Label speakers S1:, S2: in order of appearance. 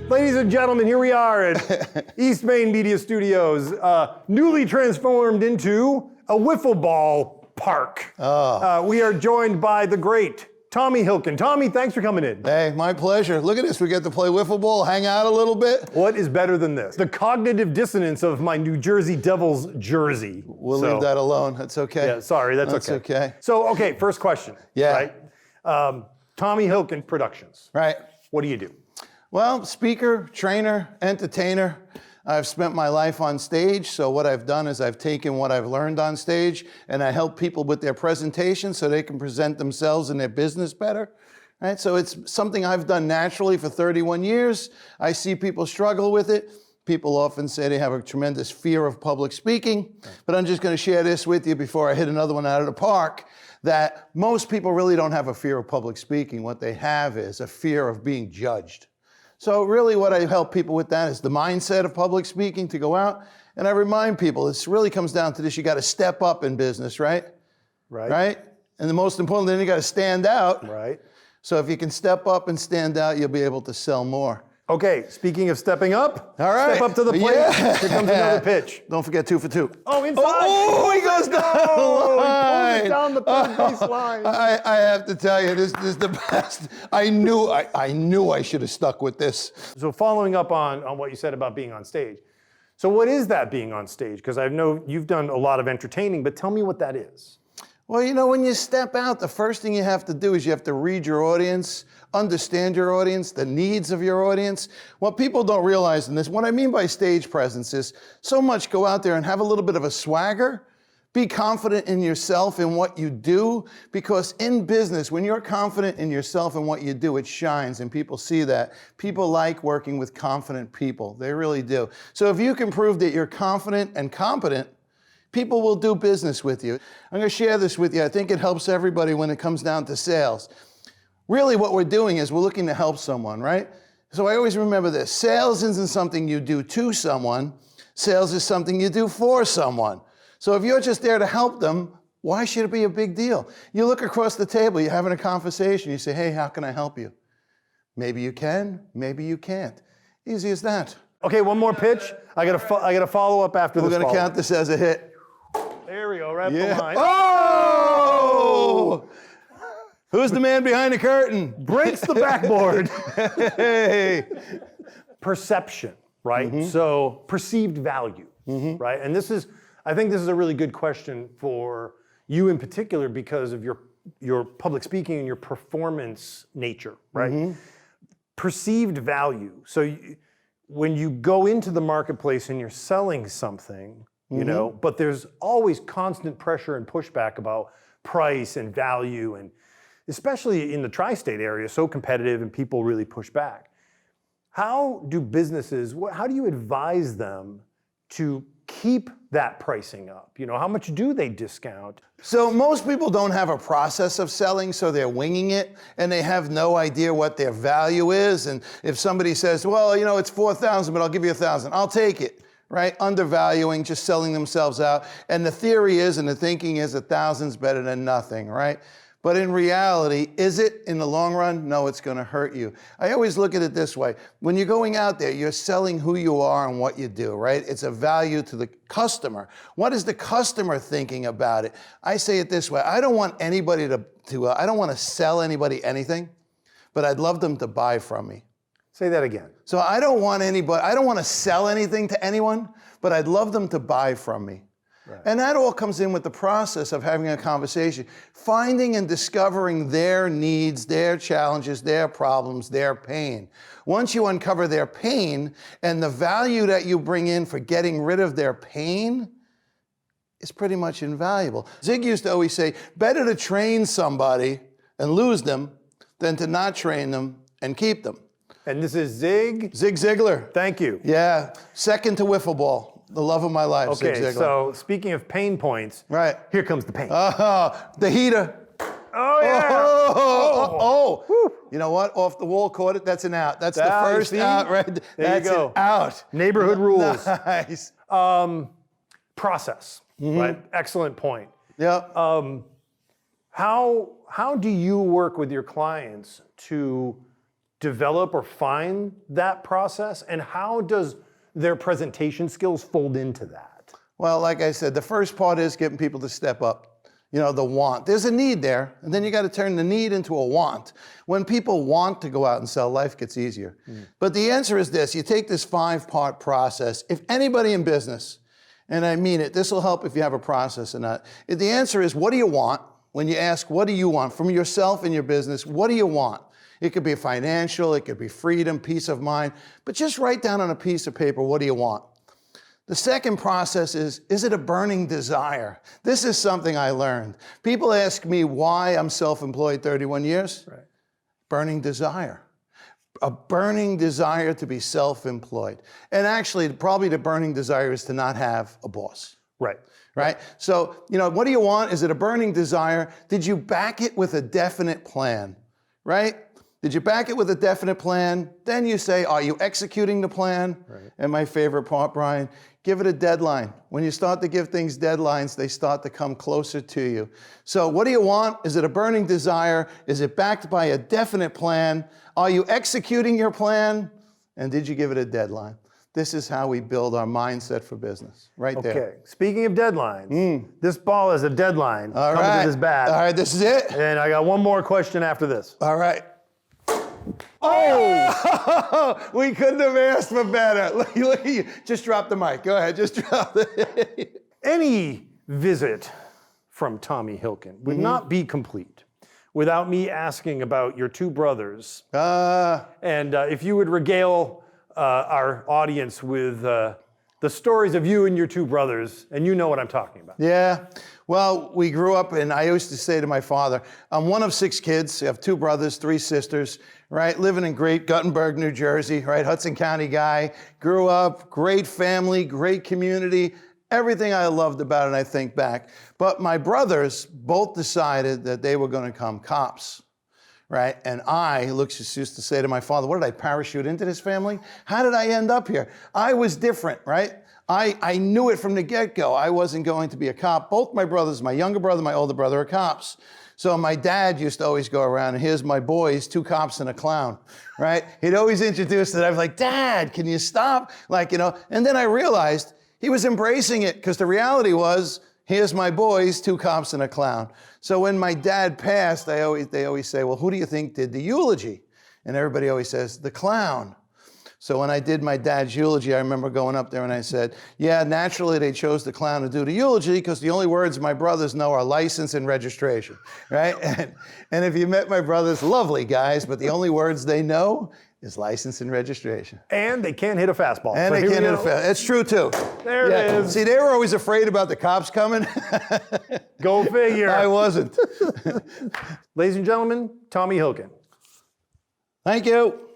S1: Ladies and gentlemen, here we are at East Main Media Studios, newly transformed into a Wiffleball park. We are joined by the great Tommy Hilcken. Tommy, thanks for coming in.
S2: Hey, my pleasure. Look at this. We get to play wiffle ball, hang out a little bit.
S1: What is better than this? The cognitive dissonance of my New Jersey Devils jersey.
S2: We'll leave that alone. That's okay.
S1: Yeah, sorry, that's okay. So, okay, first question.
S2: Yeah.
S1: Right? Tommy Hilcken Productions.
S2: Right.
S1: What do you do?
S2: Well, speaker, trainer, entertainer. I've spent my life on stage, so what I've done is I've taken what I've learned on stage and I help people with their presentation so they can present themselves and their business better. Right? So it's something I've done naturally for 31 years. I see people struggle with it. People often say they have a tremendous fear of public speaking, but I'm just going to share this with you before I hit another one out of the park, that most people really don't have a fear of public speaking. What they have is a fear of being judged. So really what I help people with that is the mindset of public speaking, to go out. And I remind people, this really comes down to this: you got to step up in business, right? Right? And the most important thing, you got to stand out.
S1: Right.
S2: So if you can step up and stand out, you'll be able to sell more.
S1: Okay, speaking of stepping up,
S2: all right,
S1: step up to the plate.
S2: Yeah.
S1: Here comes another pitch.
S2: Don't forget 2 for 2.
S1: Oh, inside.
S2: Oh, he goes down the line.
S1: He pulls it down the third base line.
S2: I have to tell you, this is the best. I knew I should have stuck with this.
S1: So following up on what you said about being on stage. So what is that, being on stage? Because I know you've done a lot of entertaining, but tell me what that is.
S2: Well, you know, when you step out, the first thing you have to do is you have to read your audience, understand your audience, the needs of your audience. What people don't realize in this, what I mean by stage presence is so much go out there and have a little bit of a swagger. Be confident in yourself and what you do, because in business, when you're confident in yourself and what you do, it shines and people see that. People like working with confident people. They really do. So if you can prove that you're confident and competent, people will do business with you. I'm going to share this with you. I think it helps everybody when it comes down to sales. Really what we're doing is we're looking to help someone, right? So I always remember this. Sales isn't something you do to someone. Sales is something you do for someone. So if you're just there to help them, why should it be a big deal? You look across the table, you're having a conversation, you say, hey, how can I help you? Maybe you can, maybe you can't. Easy as that.
S1: Okay, one more pitch. I got to follow up after this.
S2: We're going to count this as a hit.
S1: There we go, right behind.
S2: Oh! Who's the man behind the curtain?
S1: Breaks the backboard.
S2: Hey.
S1: Perception, right? Mm-hmm. So perceived value, right? And I think this is a really good question for you in particular because of your public speaking and your performance nature, right? Mm-hmm. Perceived value. So when you go into the marketplace and you're selling something, you know, but there's always constant pressure and pushback about price and value, and especially in the tri-state area, so competitive and people really push back. How do you advise them to keep that pricing up? You know, how much do they discount?
S2: So most people don't have a process of selling, so they're winging it, and they have no idea what their value is. And if somebody says, well, you know, it's $4,000, but I'll give you $1,000, I'll take it. Right? Undervaluing, just selling themselves out. And the theory is, and the thinking is, 1,000's better than nothing, right? But in reality, is it in the long run? No, it's going to hurt you. I always look at it this way. When you're going out there, you're selling who you are and what you do, right? It's a value to the customer. What is the customer thinking about it? I say it this way. I don't want anybody I don't want to sell anybody anything, but I'd love them to buy from me.
S1: Say that again.
S2: So I don't want to sell anything to anyone, but I'd love them to buy from me. Right. And that all comes in with the process of having a conversation, finding and discovering their needs, their challenges, their problems, their pain. Once you uncover their pain and the value that you bring in for getting rid of their pain is pretty much invaluable. Zig used to always say, better to train somebody and lose them than to not train them and keep them.
S1: And this is Zig?
S2: Zig Ziglar.
S1: Thank you.
S2: Yeah, second to Wiffleball, the love of my life, Zig Ziglar.
S1: Okay, so speaking of pain points,
S2: right,
S1: here comes the pain.
S2: The heater.
S1: Oh, yeah.
S2: Oh. You know what? Off the wall, caught it. That's an out. That's the first out, right?
S1: There you go.
S2: An out.
S1: Neighborhood rules.
S2: Nice.
S1: Process, right? Excellent point.
S2: Yeah.
S1: How do you work with your clients to develop or find that process, and how does their presentation skills fold into that?
S2: Well, like I said, the first part is getting people to step up. You know, the want. There's a need there, and then you got to turn the need into a want. When people want to go out and sell, life gets easier. But the answer is this. You take this 5-part process. If anybody in business, and I mean it, this will help if you have a process or not. The answer is, what do you want? When you ask, what do you want from yourself and your business, what do you want? It could be financial, it could be freedom, peace of mind, but just write down on a piece of paper, what do you want? The second process is it a burning desire? This is something I learned. People ask me why I'm self-employed 31 years.
S1: Right.
S2: Burning desire. A burning desire to be self-employed. And actually, probably the burning desire is to not have a boss.
S1: Right.
S2: Right? So, you know, what do you want? Is it a burning desire? Did you back it with a definite plan? Right? Did you back it with a definite plan? Then you say, are you executing the plan?
S1: Right.
S2: And my favorite part, Brian, give it a deadline. When you start to give things deadlines, they start to come closer to you. So what do you want? Is it a burning desire? Is it backed by a definite plan? Are you executing your plan? And did you give it a deadline? This is how we build our mindset for business, right there.
S1: Okay, speaking of deadlines, this ball has a deadline coming to this bat.
S2: All right, this is it.
S1: And I got one more question after this.
S2: All right. Oh! We couldn't have asked for better. Look at you. Just drop the mic. Go ahead. Just drop it.
S1: Any visit from Tommy Hilcken would not be complete without me asking about your two brothers. And if you would regale our audience with the stories of you and your two brothers, and you know what I'm talking about.
S2: Yeah. Well, we grew up, and I used to say to my father, I'm one of 6 kids. I have 2 brothers, 3 sisters, right? Living in great Guttenberg, New Jersey, right? Hudson County guy. Grew up, great family, great community. Everything I loved about it, I think back. But my brothers both decided that they were going to become cops. Right? And I used to say to my father, what did I parachute into this family? How did I end up here? I was different, right? I knew it from the get-go. I wasn't going to be a cop. Both my brothers, my younger brother, my older brother, are cops. So my dad used to always go around, and here's my boys, 2 cops and a clown, right? He'd always introduce it. I was like, Dad, can you stop? Like, you know, and then I realized he was embracing it, because the reality was, here's my boys, 2 cops and a clown. So when my dad passed, they always say, well, who do you think did the eulogy? And everybody always says, the clown. So when I did my dad's eulogy, I remember going up there and I said, yeah, naturally they chose the clown to do the eulogy because the only words my brothers know are license and registration, right? And if you met my brothers, lovely guys, but the only words they know is license and registration.
S1: And they can't hit a fastball.
S2: And they can't hit a fastball. It's true too.
S1: There it is.
S2: See, they were always afraid about the cops coming.
S1: Go figure.
S2: I wasn't.
S1: Ladies and gentlemen, Tommy Hilcken.
S2: Thank you.